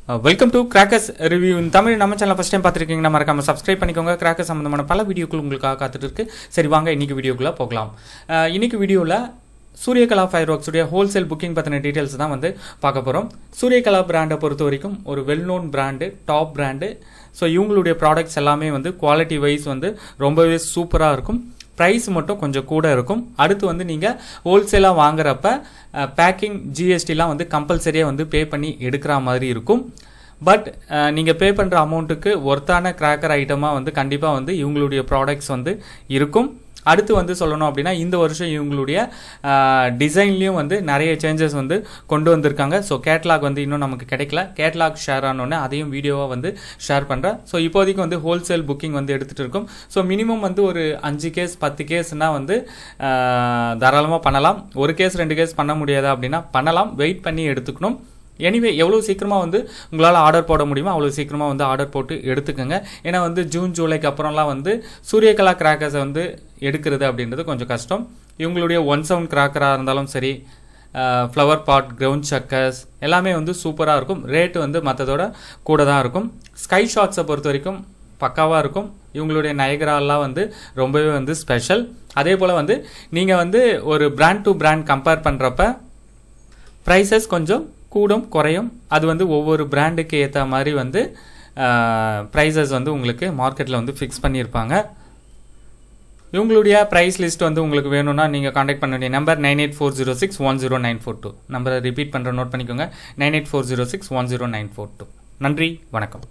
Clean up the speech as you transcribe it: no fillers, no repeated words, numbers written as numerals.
Welcome to crackers review. இந்த தமிழ் நம்ம channel first time பார்த்துருக்கீங்கன்னா மறக்காம சப்ஸ்கிரைப் பண்ணிக்கோங்க. கிராக்கர்ஸ் சம்மந்தமான பல வீடியோக்கள் உங்களுக்காக காத்துட்டு இருக்கு. சரி வாங்க இன்றைக்கி வீடியோக்குள்ளே போகலாம். இன்றைக்கி வீடியோவில் சூரியகலா ஃபயர் ஒர்க்ஸுடைய ஹோல்சேல் புக்கிங் பற்றின டீட்டெயில்ஸ் தான் வந்து பார்க்க போகிறோம். சூரியகலா பிராண்டை பொறுத்த வரைக்கும் ஒரு well known brand, top brand. So இவங்களுடைய ப்ராடக்ட்ஸ் எல்லாமே வந்து குவாலிட்டி வைஸ் வந்து ரொம்பவே சூப்பராக இருக்கும். ப்ரைஸ் மட்டும் கொஞ்சம் கூட இருக்கும். அடுத்து வந்து நீங்கள் ஹோல்சேலாக வாங்குறப்ப பேக்கிங் ஜிஎஸ்டிலாம் வந்து கம்பல்சரியாக வந்து பே பண்ணி எடுக்கிற மாதிரி இருக்கும். பட் நீங்கள் பே பண்ணுற அமௌண்ட்டுக்கு ஒர்த்தான கிராக்கர் ஐட்டமாக வந்து கண்டிப்பாக வந்து இவங்களுடைய ப்ராடக்ட்ஸ் வந்து இருக்கும். அடுத்து வந்து சொல்லணும் அப்படின்னா இந்த வருஷம் இவங்களுடைய டிசைன்லேயும் வந்து நிறைய சேஞ்சஸ் வந்து கொண்டு வந்திருக்காங்க. ஸோ கேட்லாக் வந்து இன்னும் நமக்கு கிடைக்கல. கேட்லாக் ஷேர் ஆனோடனே அதையும் வீடியோவாக வந்து ஷேர் பண்ணுறேன். ஸோ இப்போதைக்கு வந்து ஹோல்சேல் புக்கிங் வந்து எடுத்துகிட்டு இருக்கும். ஸோ மினிமம் வந்து ஒரு 5 கேஸ் 10 கேஸ்னால் வந்து தாராளமாக பண்ணலாம். ஒரு கேஸ் 2 கேஸ் பண்ண முடியாதா அப்படின்னா பண்ணலாம். வெயிட் பண்ணி எடுத்துக்கணும். எனிவே எவ்வளோ சீக்கிரமாக வந்து உங்களால் ஆர்டர் போட முடியுமோ அவ்வளோ சீக்கிரமாக வந்து ஆர்டர் போட்டு எடுத்துக்கோங்க. ஏன்னா வந்து ஜூன் ஜூலைக்கு அப்புறம்லாம் வந்து சூரியகலா கிராக்கர்ஸை வந்து எடுக்கிறது அப்படின்றது கொஞ்சம் கஷ்டம். இவங்களுடைய 1 சவுண்ட் கிராக்கராக இருந்தாலும் சரி, ஃப்ளவர் பாட், கிரவுண்ட் சக்கர்ஸ் எல்லாமே வந்து சூப்பராக இருக்கும். ரேட்டு வந்து மற்றதோட கூட தான் இருக்கும். ஸ்கை ஷாட்ஸை பொறுத்த வரைக்கும் பக்காவாக இருக்கும். இவங்களுடைய நயகராலாம் வந்து ரொம்பவே வந்து ஸ்பெஷல். அதே போல் வந்து நீங்கள் வந்து ஒரு பிராண்ட் டு பிராண்ட் கம்பேர் பண்ணுறப்ப ப்ரைஸஸ் கொஞ்சம் கூடும் குறையும். அது வந்து ஒவ்வொரு பிராண்டுக்கு ஏற்ற மாதிரி வந்து ப்ரைஸஸ் வந்து உங்களுக்கு மார்க்கெட்டில் வந்து ஃபிக்ஸ் பண்ணியிருப்பாங்க. இவங்களுடைய ப்ரைஸ் லிஸ்ட் வந்து உங்களுக்கு வேணும்னா நீங்கள் காண்டாக்ட் பண்ண வேண்டிய நம்பர் 9840610942. நம்பரை ரிப்பீட் பண்ணுற நோட் பண்ணிக்கோங்க. 9840610942. நன்றி, வணக்கம்.